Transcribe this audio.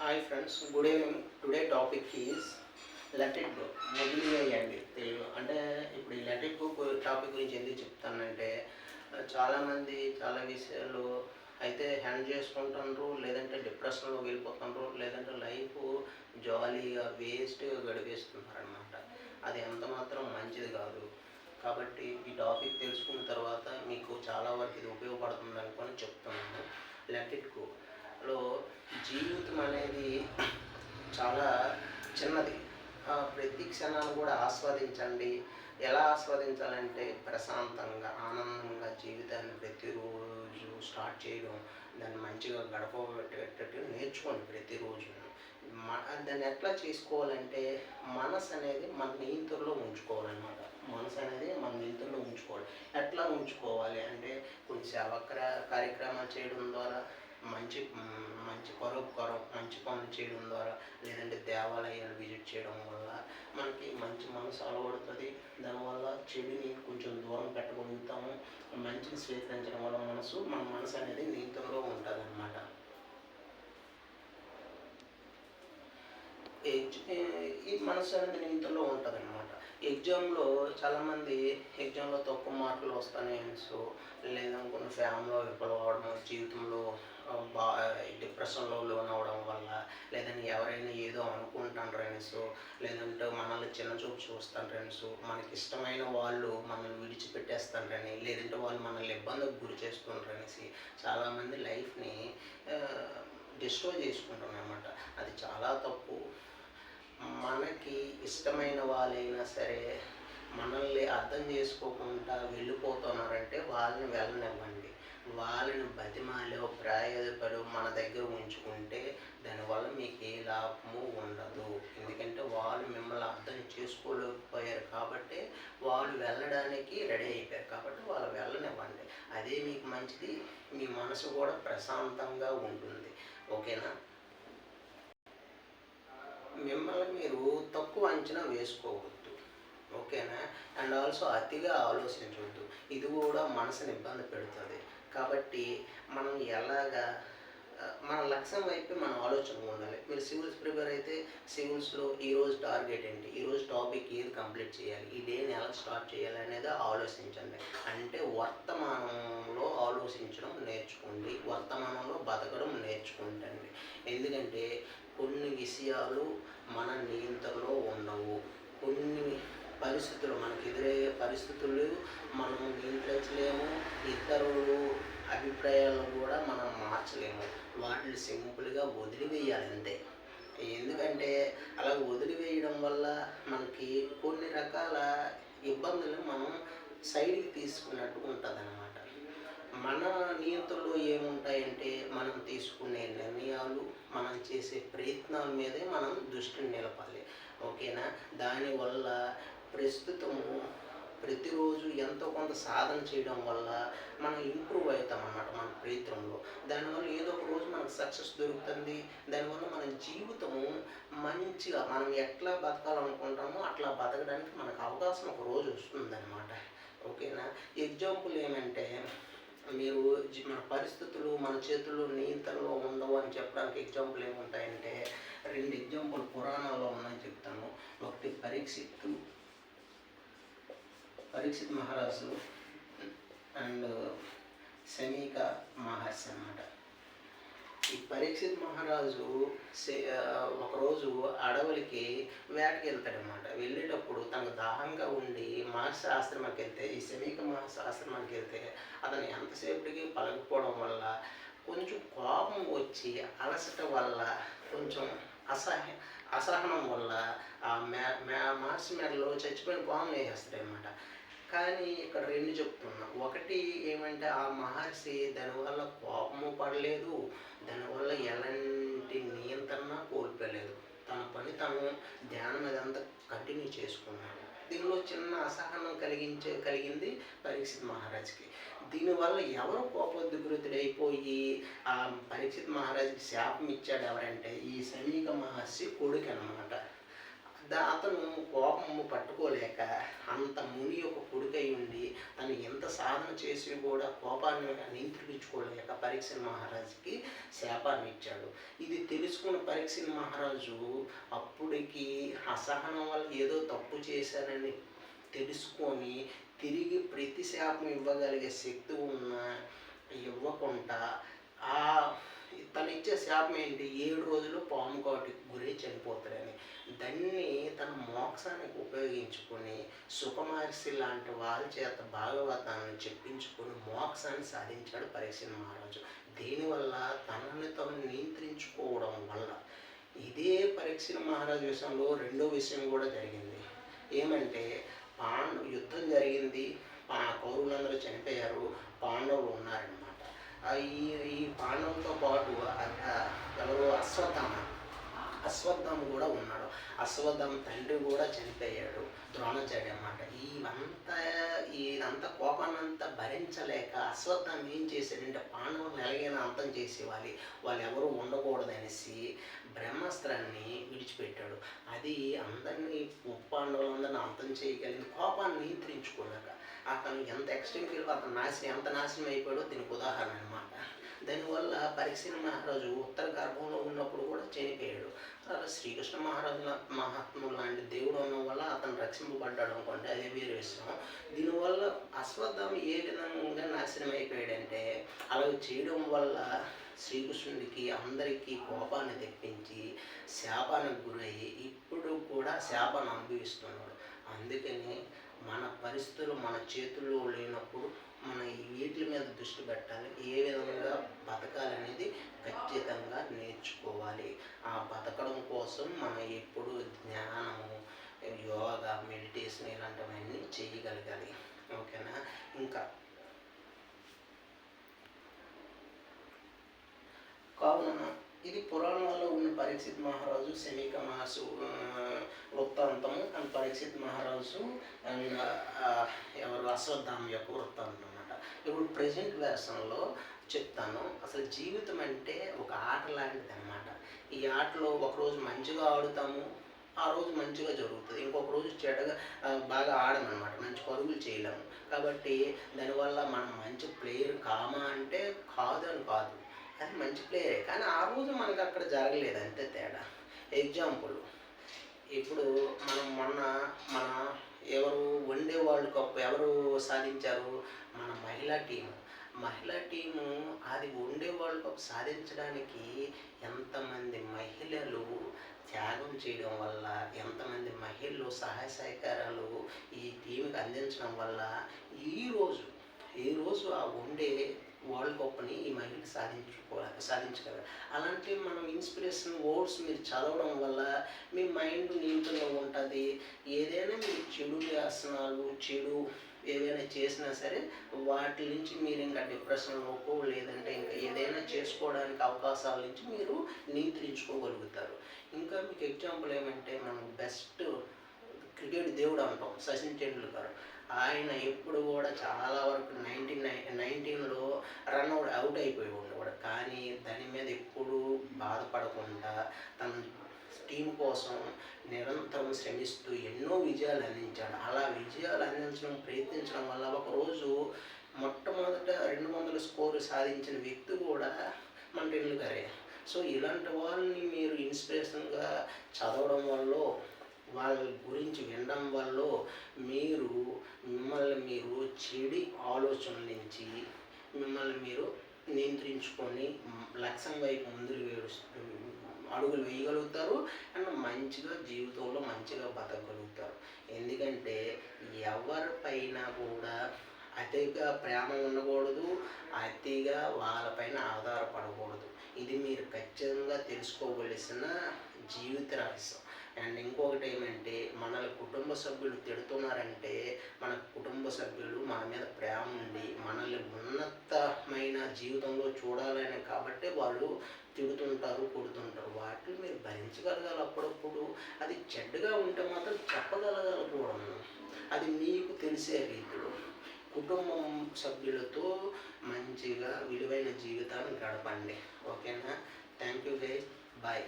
Hi friends, good evening. Today topic is let it go. వదిలివేయండి తెలుగు అంటే. ఇప్పుడు ఈ లెట్ ఇట్ గో టాపిక్ గురించి ఎందుకు చెప్తానంటే, చాలామంది చాలా విషయాలు అయితే హ్యాండ్ చేసుకుంటున్నారు, లేదంటే డిప్రెషన్లోకి వెళ్ళిపోతున్నారు, లేదంటే లైఫ్ జాలీగా వేస్ట్గా గడిపేస్తున్నారు అనమాట. అది ఎంత మాత్రం మంచిది కాదు. కాబట్టి ఈ టాపిక్ తెలుసుకున్న తర్వాత మీకు చాలా వరకు ఇది ఉపయోగపడుతుంది అనుకొని చెప్తున్నాను. లెట్ ఇట్ గో లో జీవితం అనేది చాలా చిన్నది. ప్రతి క్షణాన్ని కూడా ఆస్వాదించండి. ఎలా ఆస్వాదించాలంటే ప్రశాంతంగా, ఆనందంగా జీవితాన్ని ప్రతిరోజు స్టార్ట్ చేయడం, దాన్ని మంచిగా గడపబెట్టేటట్టు నేర్చుకోండి ప్రతిరోజు. దాన్ని ఎట్లా చేసుకోవాలంటే, మనసు అనేది మన నియంత్రణలో ఉంచుకోవాలన్నమాట. మనసు అనేది మన నియంత్రణలో ఉంచుకోవాలి. ఎట్లా ఉంచుకోవాలి అంటే, కొన్ని సేవా కార్యక్రమాలు చేయడం ద్వారా, మంచి మంచి పరోపకారం, మంచి పనులు చేయడం ద్వారా, లేదంటే దేవాలయాలు విజిట్ చేయడం వల్ల మనకి మంచి మనసు అలవడుతుంది. దానివల్ల చెడుని కొంచెం దూరం పెట్టగలుగుతాము. మంచిని స్వీకరించడం వల్ల మన మనసు అనేది నియంత్రణలో ఉంటుంది అన్నమాట. ఈ మనసు అనేది నియంత్రణలో ఉంటుంది అన్నమాట. ఎగ్జామ్లో చాలామంది ఎగ్జామ్లో తక్కువ మార్కులు వస్తాయని, లేదనుకున్న ఫ్యామిలీలో విఫలం అవడం, జీవితంలో డిప్రెషన్లో లోన్ అవడం వల్ల, లేదంటే ఎవరైనా ఏదో అనుకుంటారని, లేదంటే మనల్ని చిన్న చూపు చూస్తారని, మనకి ఇష్టమైన వాళ్ళు మనల్ని విడిచిపెట్టేస్తారని, లేదంటే వాళ్ళు మనల్ని ఇబ్బందికి గురి చేస్తుంటారనేసి చాలామంది లైఫ్ని డిస్ట్రాయ్ చేసుకుంటున్నారు అన్నమాట. అది చాలా తప్పు. మనకి ఇష్టమైన వాళ్ళైనా సరే మనల్ని అర్థం చేసుకోకుండా వెళ్ళిపోతున్నారంటే వాళ్ళని వెళ్ళనివ్వండి. వాళ్ళని బతిమాలో ప్రాయపడు మన దగ్గర ఉంచుకుంటే దానివల్ల మీకు ఏ లాభము ఉండదు. ఎందుకంటే వాళ్ళు మిమ్మల్ని అర్థం చేసుకోలేకపోయారు కాబట్టి వాళ్ళు వెళ్ళడానికి రెడీ అయిపోయారు. కాబట్టి వాళ్ళు వెళ్ళనివ్వండి. అదే మీకు మంచిది. మీ మనసు కూడా ప్రశాంతంగా ఉంటుంది. ఓకేనా? మిమ్మల్ని మీరు తక్కువ అంచనా వేసుకోవద్దు. ఓకేనా? అండ్ ఆల్సో అతిగా ఆలోచించవద్దు. ఇది కూడా మనసుని ఇబ్బంది పెడుతుంది. కాబట్టి మనం ఎలాగా మన లక్ష్యం వైపు మన ఆలోచన ఉండాలి. మీరు సివిల్స్ ప్రిపేర్ అయితే సివిల్స్లో ఈరోజు టార్గెట్ ఏంటి, ఈరోజు టాపిక్ ఏది కంప్లీట్ చేయాలి, ఈ డేని ఎలా స్టార్ట్ చేయాలి అనేది ఆలోచించండి. అంటే వర్తమానంలో ఆలోచించడం నేర్చుకోండి. వర్తమానంలో బతకడం నేర్చుకుంటండి. ఎందుకంటే కొన్ని విషయాలు మన నియంత్రణలో ఉండవు. కొన్ని పరిస్థితులు, మనకు ఎదురయ్యే పరిస్థితులు మనం నియంత్రించలేము. ఇతరులు అభిప్రాయాలను కూడా మనం మార్చలేము. వాటిని సింపుల్గా వదిలివేయాలి అంతే. ఎందుకంటే అలా వదిలివేయడం వల్ల మనకి కొన్ని రకాల ఇబ్బందులు మనం సైడ్కి తీసుకున్నట్టు ఉంటుంది అన్నమాట. మన నియంత్రణలో ఏముంటాయంటే, మనం తీసుకునే నిర్ణయాలు, మనం చేసే ప్రయత్నాల మీదే మనం దృష్టిని నిలపాలి. ఓకేనా? దానివల్ల ప్రస్తుతము ప్రతిరోజు ఎంతో కొంత సాధన చేయడం వల్ల మనం ఇంప్రూవ్ అవుతాం అన్నమాట మన ప్రయత్నంలో. దానివల్ల ఏదో ఒక రోజు మనకు సక్సెస్ దొరుకుతుంది. దానివల్ల మన జీవితము మంచిగా మనం ఎట్లా బతకాలనుకుంటామో అట్లా బతకడానికి మనకు అవకాశం ఒక రోజు వస్తుందన్నమాట. ఓకేనా? ఎగ్జాంపుల్ ఏమంటే, మీరు మన పరిస్థితులు మన చేతుల్లో నియంత్రణలో ఉండవు అని చెప్పడానికి ఎగ్జాంపుల్ ఏముంటాయంటే, 2 ఎగ్జాంపుల్ పురాణాల్లో ఉన్నాయని చెప్తాను. ఒకటి పరీక్షిత్ మహారాజు అండ్ శమీక మహర్షి అన్నమాట. ఈ పరీక్షిత్ మహారాజు ఒకరోజు అడవులకి వేటకి వెళ్తాడనమాట. వెళ్ళేటప్పుడు తనకు దాహంగా ఉండి మహర్షి ఆశ్రమానికి వెళ్తే, ఈ శమీక మహర్షి ఆశ్రమానికి వెళ్తే అతను ఎంతసేపటికి పలకపోవడం వల్ల కొంచెం కోపం వచ్చి, అలసట వల్ల, కొంచెం అసహనం వల్ల ఆ మహర్షి మెడలో చచ్చిపోయిన పాము వేసేస్తాడనమాట. కానీ ఇక్కడ 2 చెప్తున్నా. ఒకటి ఏమంటే, ఆ మహర్షి దానివల్ల కోపము పడలేదు, దానివల్ల ఎలాంటి నియంత్రణ కోల్పోలేదు. తన పని తను ధ్యానం అదంతా కంటిన్యూ చేసుకున్నాడు. దీనిలో చిన్న అసహనం కలిగింది పరీక్షిత్ మహారాజ్కి. దీనివల్ల ఎవరు కోపోద్గ్రుతుడైపోయి ఆ పరీక్షిత్ మహారాజ్కి శాపం ఇచ్చాడు ఎవరంటే, ఈ శమీక మహర్షి కొడుకు అనమాట. అతను కోపము పట్టుకోలేక అంత ముని యొక్క కొడుకై ఉండి తను ఎంత సాధన చేసి కూడా కోపాన్ని నియంత్రించుకోలేక పరీక్ష మహారాజుకి శాపాన్ని ఇచ్చాడు. ఇది తెలుసుకున్న పరీక్ష మహారాజు అప్పటికి అసహనం వల్ల ఏదో తప్పు చేశానని తెలుసుకొని తిరిగి ప్రతి శాపం ఇవ్వగలిగే శక్తి ఉన్న ఇవ్వకుండా ఆ తను ఇచ్చే శాపం ఏంటి, 7 రోజులు పాము కాటుకి గురై చనిపోతాడని. దాన్ని తన మోక్షానికి ఉపయోగించుకొని సుఖమహర్షి లాంటి వాళ్ళ చేత భాగవతాన్ని చెప్పించుకొని మోక్షాన్ని సాధించాడు పరీక్ష మహారాజు. దీనివల్ల తనని తను నియంత్రించుకోవడం వల్ల. ఇదే పరీక్ష మహారాజు విషయంలో రెండో విషయం కూడా జరిగింది. ఏమంటే యుద్ధం జరిగింది, కౌరవులందరూ చనిపోయారు, పాండవులు ఉన్నారనమాట. ఈ పాండవులతో పాటు ఎవరు అశ్వత్థామ కూడా ఉన్నాడు. అశ్వత్థామ తండ్రి కూడా చనిపోయాడు, ద్రోణాచార్య అన్నమాట. ఇదంతా కోపాన్నంతా భరించలేక అశ్వత్థామ ఏం చేశాడంటే పాండవులను ఎలాగైనా అంతం చేసేవాలి, వాళ్ళు ఎవరు ఉండకూడదనేసి బ్రహ్మాస్త్రాన్ని విడిచిపెట్టాడు. అది అందరినీ పాండవులందరినీ అంతం చేయగలిగింది. కోపాన్ని నియంత్రించుకోలేక అతను ఎంత ఎక్స్ట్రీమ్కి వెళ్ళి అతను ఎంత నాశనం అయిపోయాడో దీనికి ఉదాహరణ అనమాట. దానివల్ల పరీక్ష మహారాజు ఉత్తర గర్భంలో ఉన్నప్పుడు కూడా చనిపోయాడు. అలా శ్రీకృష్ణ మహాత్ములు లాంటి దేవుడు ఉండడం వల్ల అతను రక్షింపబడ్డాడు అనుకోండి, అదే వేరే విషయం. దీనివల్ల అశ్వత్థామ ఏ విధంగా నాశనం అయిపోయాడంటే అలా చేయడం వల్ల శ్రీకృష్ణుడికి అందరికీ కోపాన్ని తెప్పించి శాపానికి గురయ్యి ఇప్పుడు కూడా శాపాన్ని అనుభవిస్తున్నాడు. అందుకని మన పరిస్థితులు మన చేతుల్లో లేనప్పుడు మన వీటి మీద దృష్టి పెట్టాలి. ఏ విధంగా బతకాలనేది ఖచ్చితంగా నేర్చుకోవాలి. ఆ బతకడం కోసం మనం ఎప్పుడు జ్ఞానము, యోగా, మెడిటేషన్ ఇలాంటివన్నీ చేయగలగాలి. ఓకేనా? ఇంకా కావున ఇది పురాణాల్లో ఉన్న పరీక్షిత్ మహారాజు, శమీక మహర్షి వృత్తాంతము అండ్ పరీక్షిత్ మహారాజు అండ్ ఎవరు అశ్వత్థామ యొక్క వృత్తాంతం అన్నమాట. ఇప్పుడు ప్రజెంట్ వెర్షన్లో చెప్తాను. అసలు జీవితం అంటే ఒక ఆట లాంటిది అనమాట. ఈ ఆటలో ఒకరోజు మంచిగా ఆడుతాము, ఆ రోజు మంచిగా జరుగుతుంది. ఇంకొక రోజు చెడ్డగా బాగా ఆడమన్నమాట, మంచి పరుగులు చేయలేము. కాబట్టి దానివల్ల మనం మంచి ప్లేయర్ కామా అంటే కాదు అని కాదు, అది మంచి ప్లేయరే, కానీ ఆ రోజు మనకు అక్కడ జరగలేదు, అంతే తేడా. ఎగ్జాంపుల్, ఇప్పుడు మనం మొన్న ఎవరు వన్డే వరల్డ్ కప్ ఎవరు సాధించారు, మన మహిళా టీము అది వన్డే వరల్డ్ కప్ సాధించడానికి ఎంతమంది మహిళలు త్యాగం చేయడం వల్ల, ఎంతమంది మహిళలు సహాయ సహకారాలు ఈ టీంకి అందించడం వల్ల ఈరోజు ఆ వన్డే వరల్డ్ కప్ని ఈ మహిళలు సాధించగలరు. అలాంటి మనం ఇన్స్పిరేషన్ వర్డ్స్ మీరు చదవడం వల్ల మీ మైండ్ నీట్గా ఉంటుంది. ఏదైనా మీరు చెడు వ్యసనాలు, చెడు ఏదైనా చేసినా సరే వాటి నుంచి మీరు ఇంకా డిప్రెషన్లోకో లేదంటే ఇంకా ఏదైనా చేసుకోవడానికి అవకాశాల నుంచి మీరు నియంత్రించుకోగలుగుతారు. ఇంకా మీకు ఎగ్జాంపుల్ ఏమంటే, మనం బెస్ట్ క్రికెట్ దేవుడు అంటాం సచిన్ టెండూల్కర్. ఆయన ఎప్పుడు కూడా చాలా వరకు 1919లో అవుట్ అయిపోయి ఉండేవాడు. కానీ దాని మీద ఎప్పుడూ బాధపడకుండా తన టీం కోసం నిరంతరం శ్రమిస్తూ ఎన్నో విజయాలు అందించాడు. అలా విజయాలు ప్రయత్నించడం వల్ల ఒకరోజు మొట్టమొదట 200 స్కోరు సాధించిన వ్యక్తి కూడా మన టెండూల్కరే. సో ఇలాంటి వాళ్ళని మీరు ఇన్స్పిరేషన్గా చదవడం వల్ల, వాళ్ళ గురించి వినడం వల్ల మిమ్మల్ని మీరు చెడు ఆలోచనల నుంచి మిమ్మల్ని మీరు నియంత్రించుకొని లక్ష్యం వైపు అడుగులు వేయగలుగుతారు అండ్ మంచిగా జీవితంలో మంచిగా బతకగలుగుతారు. ఎందుకంటే ఎవరిపైన కూడా అతిగా ప్రేమ ఉండకూడదు, అతిగా వాళ్ళపైన ఆధారపడకూడదు. ఇది మీరు ఖచ్చితంగా తెలుసుకోవలసిన జీవిత రహస్యం. అండ్ ఇంకొకటి ఏమంటే, మనల్ని కుటుంబ సభ్యులు తిడుతున్నారంటే మన కుటుంబ సభ్యులు మన మీద ప్రేమ ఉండి మనల్ని ఉన్నతమైన జీవితంలో చూడాలని కాబట్టి వాళ్ళు తిడుతుంటారు, కొడుతుంటారు. వాటిని మీరు భరించగలగాలి. అప్పుడప్పుడు అది చెడ్డగా ఉంటే మాత్రం చెప్పగలగాలి కూడా. అది మీకు తెలిసే రీతిలో కుటుంబం సభ్యులతో మంచిగా విలువైన జీవితాన్ని గడపండి. ఓకేనా? Thank you guys, bye.